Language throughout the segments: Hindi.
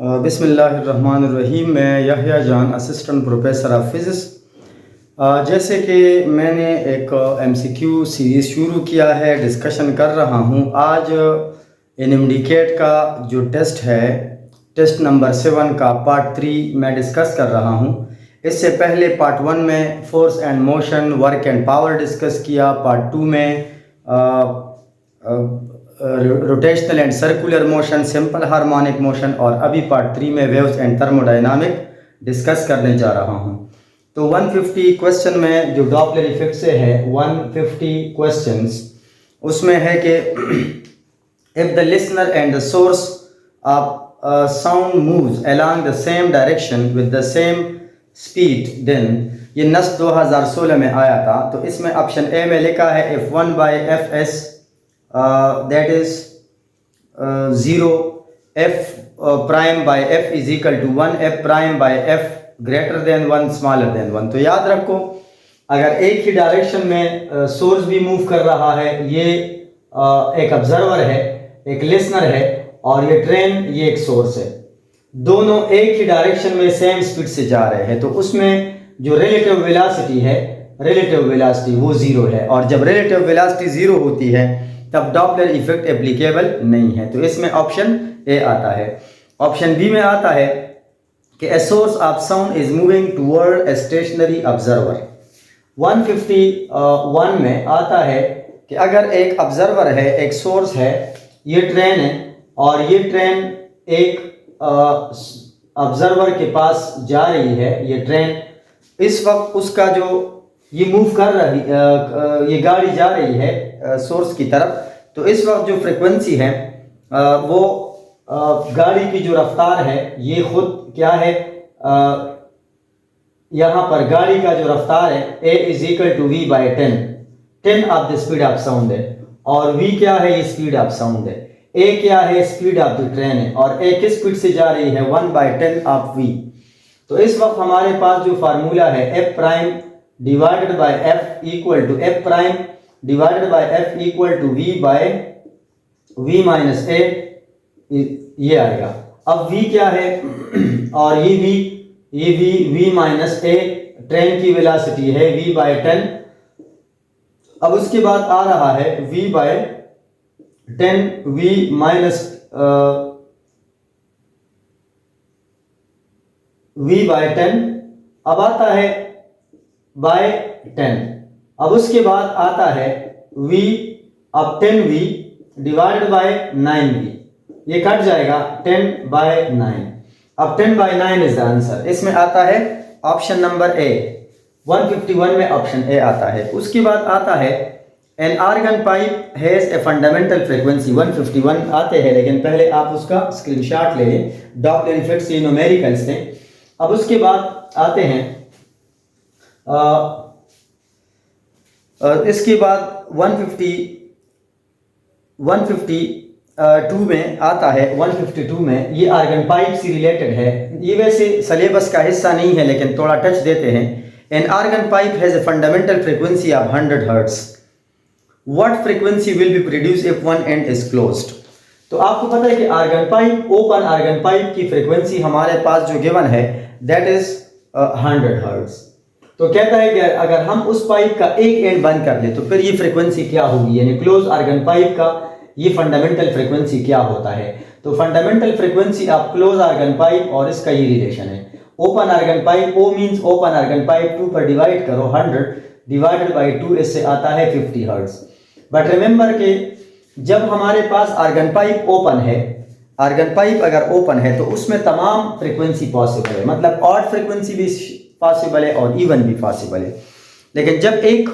बिस्मिल्लाहिर्रहमानिर्रहीम। मैं यहया जान, असिस्टेंट प्रोफेसर ऑफ फिज़िक्स। जैसे कि मैंने एक एमसीक्यू सीरीज़ शुरू किया है, डिस्कशन कर रहा हूँ। आज इनडिकेट का जो टेस्ट है, टेस्ट नंबर 7 का पार्ट 3 मैं डिस्कस कर रहा हूँ। इससे पहले पार्ट 1 में force and motion, work and power discuss किया। पार्ट 2 में rotational and circular motion, simple harmonic motion, और अभी पार्ट 3 में वेव्स एंड थर्मोडायनामिक डिस्कस करने जा रहा हूँ। तो 150 क्वेश्चन में जो डॉपलर इफेक्ट से है, 150 क्वेश्चंस उसमें है कि if the listener and the source of sound moves along the same direction with the same speed then, ये नस 2016 में आया था। तो इसमें ऑप्शन ए में लिखा है F1 by Fs that is 0, F prime by F is equal to 1, F prime by F greater than 1, smaller than 1। तो याद रखो, अगर एक ही डायरेक्शन में सोर्स भी मूव कर रहा है, ये एक ऑब्जर्वर है, एक लिसनर है, और ये ट्रेन, ये एक सोर्स है, दोनों एक ही डायरेक्शन में सेम स्पीड से जा रहे हैं, तो उसमें जो रिलेटिव वेलोसिटी है, रिलेटिव वेलोसिटी वो जीरो है। और जब रिलेटिव वेलोसिटी जीरो होती है तब डॉपलर इफेक्ट एप्लीकेबल नहीं है। तो इसमें ऑप्शन ए आता है। ऑप्शन बी में आता है कि a source of sound is moving toward a stationary observer. 151 में आता है कि अगर एक ऑब्जर्वर है, एक सोर्स है, ये ट्रेन है, और ये ट्रेन एक ऑब्जर्वर के पास जा रही है, ये ट्रेन इस वक्त उसका जो ये मूव कर रही, ये गाड़ी जा रही है सोर्स की तरफ, तो इस वक्त जो फ्रिक्वेंसी है वो गाड़ी की जो रफ्तार है, ये खुद क्या है, यहाँ पर गाड़ी का जो रफ्तार है a is equal to v by 10 of the speed of sound है, और v क्या है, ये स्पीड ऑफ साउंड है, a क्या है, स्पीड ऑफ द ट्रेन है, और a किस स्पीड से जा रही है, 1/10 ऑफ v। तो इस वक्त हमारे पास जो फार्मूला है f prime divided by f equal to f prime divided by f equal to v by v minus a, ये आएगा। अब v क्या है, और ये v माइनस a ट्रेन की वेलोसिटी है v बाय 10। अब उसके बाद आ रहा है v by 10, v minus v by 10, अब आता है बाय 10। अब उसके बाद आता है v, अब 10v डिवाइडेड बाय 9v, ये कट जाएगा 10/9। अब 10/9 इज द आंसर। इसमें आता है ऑप्शन नंबर ए। 151 में ऑप्शन ए आता है। उसके बाद आता है an organ pipe has a fundamental frequency. 151 आते हैं, लेकिन पहले आप उसका स्क्रीनशॉट ले लें, डॉपलर इफेक्ट से न्यूमेरिकल्स ने। अब उसके बाद आते हैं इसके बाद 152 में आता है। 152 में ये आर्गन पाइप से रिलेटेड है, ये वैसे सिलेबस का हिस्सा नहीं है, लेकिन थोड़ा टच देते हैं। An organ pipe has a fundamental frequency of 100 hertz. What frequency will be produce if one end is closed. तो आपको पता है कि organ pipe, open organ pipe की फ्रीक्वेंसी हमारे पास जो गिवन है दैट इज 100 हर्ट्ज। तो कहता है कि अगर हम उस पाइप का एक एंड बंद कर ले तो फिर ये फ्रीक्वेंसी क्या होगी, यानी क्लोज आर्गन पाइप का ये फंडामेंटल फ्रीक्वेंसी क्या होता है। तो fundamental frequency of close organ pipe और इसका ये रिलेशन है। Open organ pipe, O means open organ pipe, 2 पर डिवाइड करो, 100 डिवाइडेड बाय 2, इससे आता है 50 हर्ट्ज। बट रिमेंबर कि जब हमारे पास आर्गन पाइप ओपन है, आर्गन पाइप अगर ओपन है तो उसमें तमाम फ्रीक्वेंसी पॉसिबल है, मतलब ऑड फ्रीक्वेंसी भी पॉसिबल है और इवन भी पॉसिबल है। लेकिन जब एक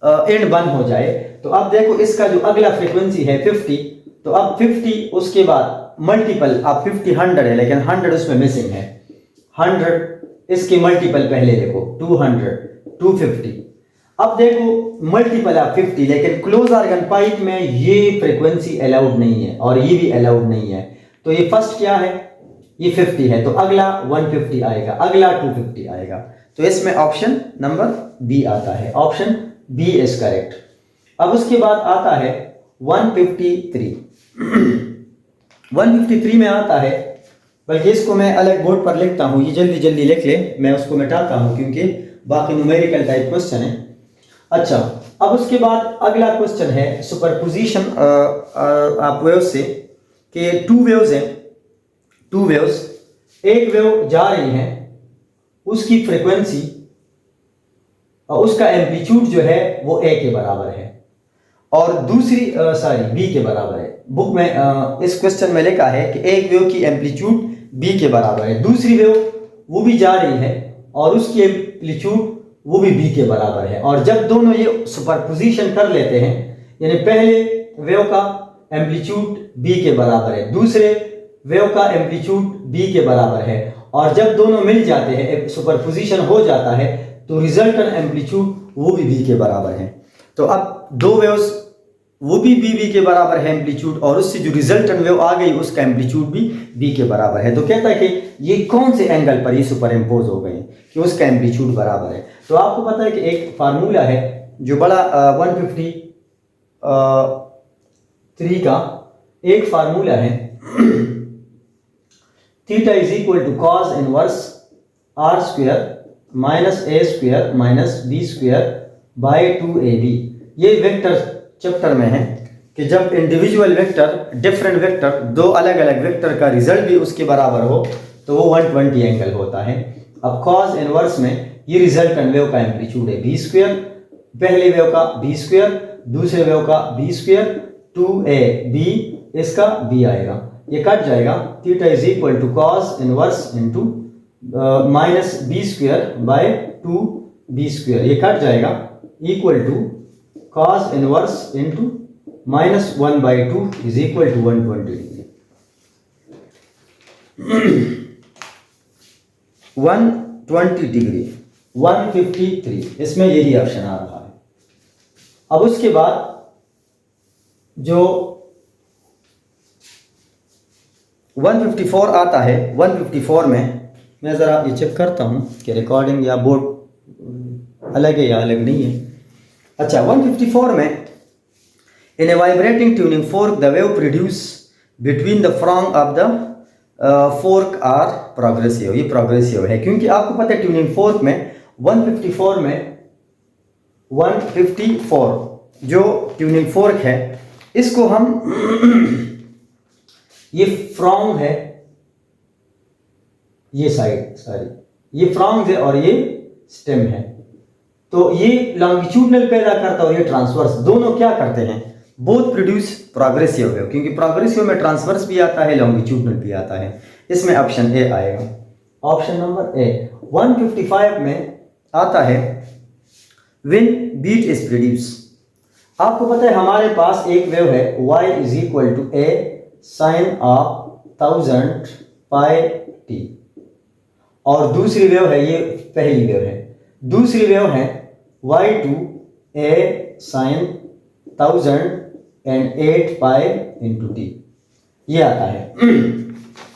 एंड बंद हो जाए तो अब देखो इसका जो अगला फ्रीक्वेंसी है 50, तो अब 50 उसके बाद मल्टीपल, अब 50 100 है, लेकिन 100 उसमें मिसिंग है। 100 इसके मल्टीपल पहले देखो, 200, 250। अब देखो मल्टीपल ऑफ 50, लेकिन क्लोज आर्गन पाइप में ये फ्रीक्वेंसी अलाउड नहीं है और ये भी अलाउड नहीं है। तो ये फर्स्ट क्या है, ये 50 है, तो अगला 150 आएगा, अगला 250 आएगा। तो इसमें ऑप्शन नंबर बी आता है, ऑप्शन बी इज करेक्ट। अब उसके बाद आता है 153। 153 में आता है बल्कि इसको मैं अलग बोर्ड पर लिखता हूँ, ये जल्दी जल्दी लिख ले, मैं उसको मिटाता हूँ क्योंकि बाकी न्यूमेरिकल टाइप क्वेश्चन है। अच्छा, अब उसके बाद अगला क्वेश्चन है सुपरपोजिशन आप वेव से कि टू वेव्स हैं, टू वेव्स, एक वेव जा रही है, उसकी फ्रीक्वेंसी और उसका एम्पलीट्यूड जो है वो ए के बराबर है और दूसरी बी के बराबर है। बुक में इस क्वेश्चन में लिखा है कि एक वेव की एम्पलीट्यूड बी के बराबर है, दूसरी वेव वो भी जा रही है और उसकी एम्पलीट्यूड वो भी बी के बराबर है। और जब दोनों ये सुपरपोजिशन कर लेते हैं, यानी पहले वेव का एम्पलीट्यूड बी के बराबर है, दूसरे वेव का एम्पलीट्यूड बी के बराबर है, और जब दोनों मिल जाते हैं, सुपरपोजिशन हो जाता है, तो रिजल्टेंट एम्पलीट्यूड वो भी बी के बराबर है। तो अब दो वेव्स वो भी बी के बराबर है एम्पलीट्यूड, और उससे जो रिजल्टेंट वेव आ गई उसका एम्पलीट्यूड भी बी के बराबर है। तो कहता है कि ये कौन से एंगल पर ये सुपर इम्पोज हो गए कि उसका एम्पलीट्यूड बराबर है। तो आपको पता है कि एक फार्मूला है जो बड़ा 153 का एक फार्मूला है, theta is equal to cos inverse R square minus A square minus B square by 2ab। ये वेक्टर चैप्टर में है कि जब इंडिविजुअल वेक्टर, डिफरेंट वेक्टर, दो अलग अलग वेक्टर का रिजल्ट भी उसके बराबर हो तो वो 120 एंगल होता है। अब कॉस इनवर्स में ये रिजल्टेंट वेव का एम्पलीट्यूड है बी स्क्वायर, पहले वेव का बी स्क्वायर, दूसरे वेव का बी स्क्वायर, 2ab, इसका b आएगा, ये कट जाएगा, theta is equal to cos inverse into minus B square by 2b square, ये कट जाएगा, equal to cos inverse into minus 1/2 is equal to 120 degree. 120 degree 153, इसमें यही ऑप्शन आ रहा है। अब उसके बाद जो 154 आता है, 154 में मैं ज़रा ये चेक करता हूँ कि रिकॉर्डिंग या बोर्ड अलग है या अलग नहीं है। अच्छा, 154 में in a vibrating tuning fork the wave produce between the prong of the fork are progressive. ये प्रोग्रेसिव है क्योंकि आपको पता है ट्यूनिंग फोर्क में 154 जो ट्यूनिंग फोर्क है इसको हम ये फ्रॉन्ग है, ये साइड सॉरी ये फ्रॉन्ग है और ये स्टेम है, तो ये लॉन्गिट्यूडनल पैदा करता है और ये ट्रांसवर्स, दोनों क्या करते हैं, बोथ प्रोड्यूस प्रोग्रेसिव वेव, क्योंकि प्रोग्रेसिव में ट्रांसवर्स भी आता है, लॉन्गिट्यूडनल भी आता है। इसमें ऑप्शन ए आएगा, ऑप्शन नंबर ए। 155 में आता है व्हेन बीट इज प्रोड्यूस। आपको पता है हमारे पास एक वेव है y is equal to A sine of 1000 pi T, और दूसरी वेव है, ये पहली वेव है, दूसरी वेव है y2 a sin 1008 pi into T, ये आता है।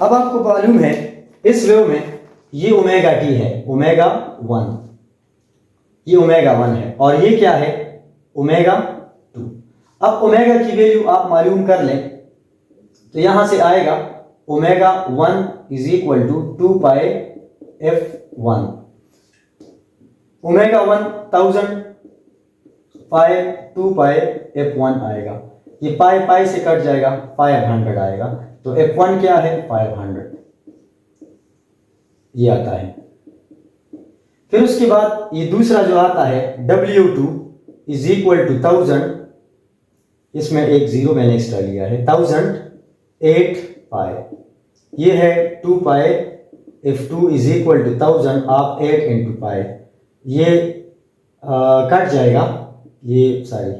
अब आपको मालूम है इस वेव में ये ओमेगा टी है, ओमेगा 1, ये ओमेगा 1 है, और ये क्या है, ओमेगा 2। अब ओमेगा की वैल्यू आप मालूम कर लें तो यहां से आएगा omega 1 is equal to 2 pi f1, omega 1000 pi 2 pi f1 आएगा, ये पाई पाई से कट जाएगा, 500 आएगा, तो f1 क्या है 500, ये आता है। फिर उसके बाद ये दूसरा जो आता है W2 इज इक्वल टू 1000, इसमें एक जीरो मैंने एक्स्ट्रा लिया है, 1008 पाई, ये है 2 pi f2 is equal to 1000 of 8 into pi, ये कट जाएगा, ये सॉरी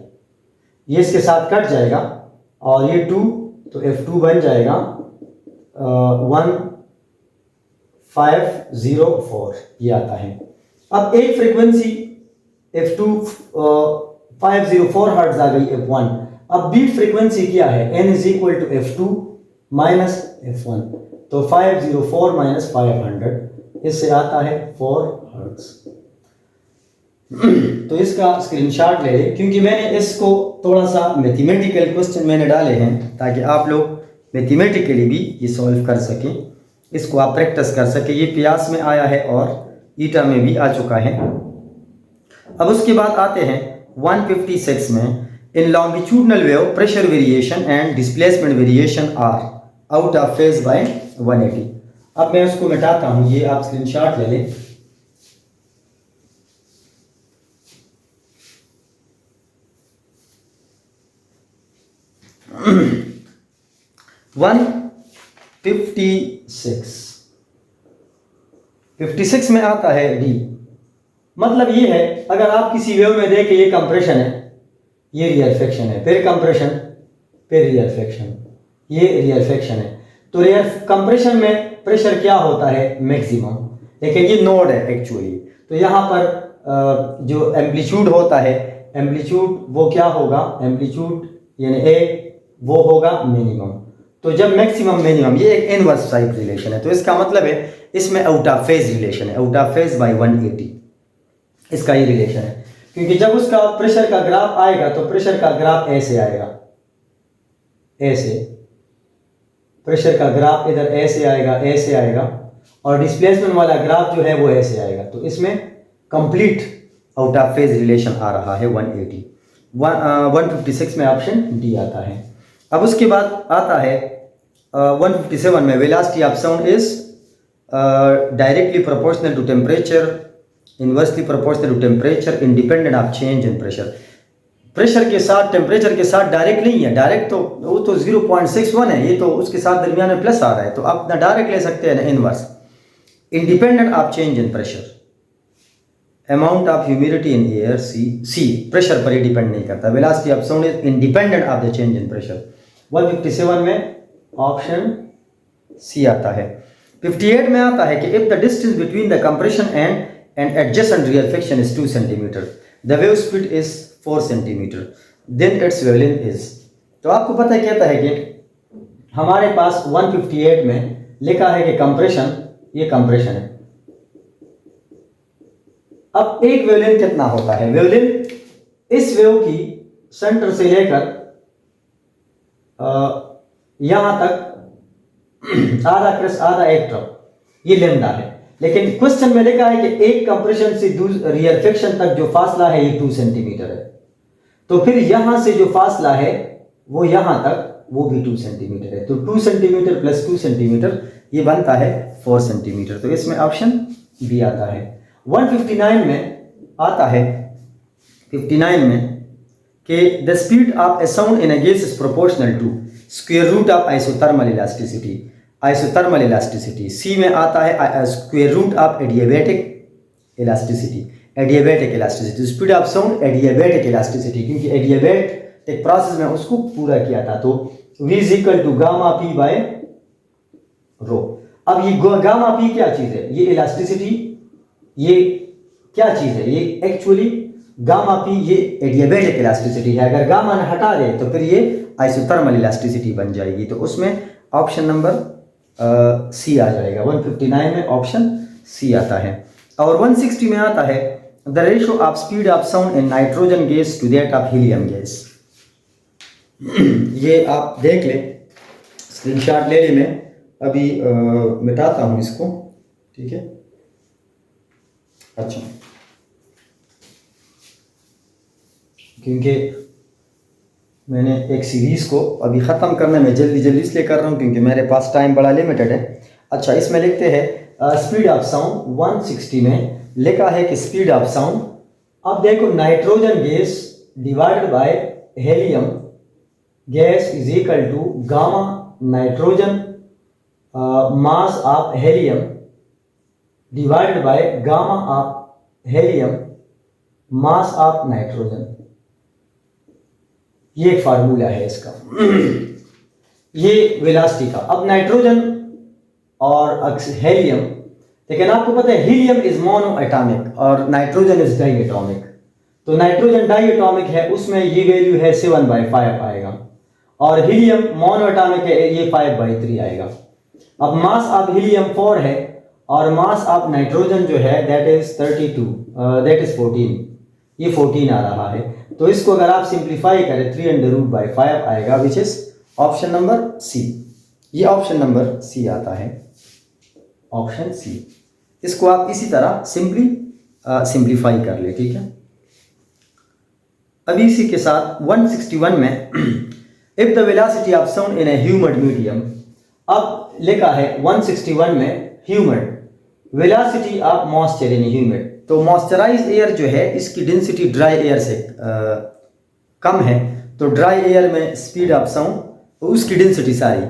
ये इसके साथ कट जाएगा, और ये 2 तो f2 बन जाएगा 1504, ये आता है। अब एक फ्रीक्वेंसी f2 504 हर्ट्ज आ गई f1। अब बीट फ्रीक्वेंसी क्या है, n is equal to f2 minus f1, तो 504 माइनस 500, इससे आता है 4 हर्ट्ज। तो इसका स्क्रीनशॉट ले लें, क्योंकि मैंने इसको थोड़ा सा मैथमेटिकल क्वेश्चन मैंने डाले हैं ताकि आप लोग मैथमेटिकली भी ये सॉल्व कर सकें। इसको आप प्रैक्टिस कर सके। ये प्यास में आया है और ईटा में भी आ चुका है। अब उसके बाद आते हैं 156 में, in longitudinal wave pressure variation and displacement variation are out of phase by 180। अब मैं उसको मिटाता हूँ, ये आप स्क्रीनशॉट ले लें। वन 56 में आता है डी। मतलब ये है, अगर आप किसी वेव में देखें ये कंप्रेशन है, ये रियरफेक्शन है, फिर कंप्रेशन, फिर रियरफेक्शन, ये रियरफेक्शन है। तो रियर कंप्रेशन में प्रेशर क्या होता है? मैक्सिमम। लेकिन ये नोड है एक्चुअली। तो यहाँ पर जो एम्पलीट्यूड होता है, एम्पलीट्यूड वो क्या होगा? एम्पलीट्यूड यानी ए वो होगा मिनिमम। तो जब मैक्सिमम मिनिमम, ये एक इनवर्स टाइप रिलेशन है। तो इसका मतलब है इसमें आउट ऑफ फेज रिलेशन है, आउट ऑफ फेज बाय 180 इसका ये रिलेशन है। क्योंकि जब उसका प्रेशर का ग्राफ आएगा तो प्रेशर का ग्राफ ऐसे आएगा, ऐसे प्रेशर का ग्राफ इधर ऐसे आएगा, ऐसे आएगा, और डिस्प्लेसमेंट वाला ग्राफ जो है वो ऐसे आएगा। तो इसमें complete out of phase relation आ रहा है 180। 156 में ऑप्शन डी आता है। अब उसके बाद आता है 157 में, velocity of sound is directly proportional to temperature, inversely proportional to temperature, independent of change in pressure. Pressure के साथ टेम्परेचर के साथ डायरेक्ट नहीं है, डायरेक्ट तो वो तो 0.61 है, ये तो उसके साथ दरमियान में प्लस आ रहा है। तो आप ना डायरेक्ट ले सकते हैं ना inverse. Independent of change in pressure, amount of humidity in air, sea pressure पर ही डिपेंड नहीं करता। Velocity of sound is independent of the change in pressure. 157 में ऑप्शन सी आता है। 58 में आता है कि if the distance between the compression and adjacent rarefaction is 2 centimetre, the wave speed is 4 centimetre, then its wavelength is. तो आपको पता है कहता है कि हमारे पास 158 में लिखा है कि कंप्रेशन, ये कंप्रेशन है। अब एक वेवलेंथ कितना होता है? वेवलेंथ इस वेव की सेंटर से लेकर यहां तक आधा क्रस आधा एक ट्रफ, ये लेमडा है। लेकिन क्वेश्चन में लिखा है कि एक कंप्रेशन से रियरफेक्शन तक जो फासला है ये 2 सेंटीमीटर है। तो फिर यहां से जो फासला है वो यहां तक वो भी 2 सेंटीमीटर है। तो 2 सेंटीमीटर प्लस 2 सेंटीमीटर ये बनता है 4 सेंटीमीटर। तो इसमें ऑप्शन बी आता है। 159 में आता है 59 में कि the speed of a sound in a gas is proportional to square root of isothermal elasticity, isothermal elasticity. C में आता है square root of adiabatic elasticity, adiabatic elasticity. Speed of sound adiabatic elasticity, क्योंकि एडियाबैटिक प्रोसेस में उसको पूरा किया था। तो V is equal to gamma P by rho. अब ये गामा पी क्या चीज है? ये इलास्टिसिटी, ये क्या चीज है? ये एक्चुअली गामा पी ये एडियाबैटिक इलास्टिसिटी है। अगर गामा ने हटा दे तो फिर ये आइसोथर्मल इलास्टिसिटी बन जाएगी। तो उसमें ऑप्शन नंबर सी आ जाएगा। 159 में ऑप्शन सी आता है। और 160 में आता है the ratio of speed of sound in nitrogen gas to that of helium gas. ये आप देख लें, स्क्रीनशॉट ले लें। मैं अभी मिटाता हूं इसको, ठीक है। अच्छा, क्योंकि मैंने एक सीरीज़ को अभी ख़त्म करने में जल्दी इसलिए कर रहा हूँ क्योंकि मेरे पास टाइम बड़ा लिमिटेड है। अच्छा, इसमें लिखते हैं स्पीड ऑफ साउंड 160 में लिखा है कि स्पीड ऑफ साउंड, अब देखो nitrogen gas divided by helium gas is equal to gamma nitrogen mass of helium divided by gamma of helium mass of nitrogen. ये एक फार्मूला है इसका, ये वेलोसिटी का। अब नाइट्रोजन और हेलियम, लेकिन आपको पता है हीलियम इज मोनो एटॉमिक और नाइट्रोजन इज डाई एटॉमिक। तो नाइट्रोजन डाई एटॉमिक है, उसमें ये वैल्यू है 7/5 आएगा, और हीलियम मोनो एटॉमिक है, ये 5/3 आएगा। अब मास ऑफ हीलियम 4 है और मास ऑफ नाइट्रोजन जो है दैट इज 32, दैट इज 14, ये 14 आ रहा है। तो इसको अगर आप सिंप्लीफाई करें 300/5 आएगा, which is option number C. ये ऑप्शन नंबर सी आता है। Option C. इसको आप इसी तरह सिंप्लीफाई कर ले, ठीक है। अभी इसी के साथ 161 में if the velocity of sound in A humid medium, अब लिखा है 161 में humid, velocity of moisture in humid, तो मॉइस्चराइज एयर जो है इसकी डेंसिटी ड्राई एयर से कम है, तो ड्राई एयर में स्पीड ऑफ साउंड उसकी डेंसिटी सारी,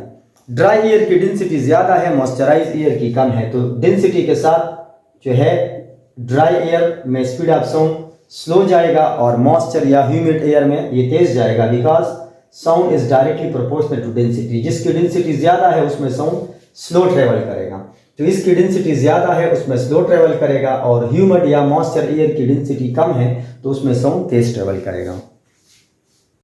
ड्राई एयर की डेंसिटी ज़्यादा है, मॉइस्चराइज एयर की कम है, तो डेंसिटी के साथ जो है ड्राई एयर में स्पीड ऑफ साउंड स्लो जाएगा और मॉइस्चर या ह्यूमिड एयर में ये तेज जाएगा, because sound is directly proportional to density. जिसकी डेंसिटी ज़्यादा है उसमें साउंड स्लो ट्रेवल करेगा, तो इसकी डेंसिटी ज़्यादा है उसमें स्लो ट्रेवल करेगा, और ह्यूमिड या मॉइस्चर एयर की डेंसिटी कम है तो उसमें साउंड तेज ट्रेवल करेगा।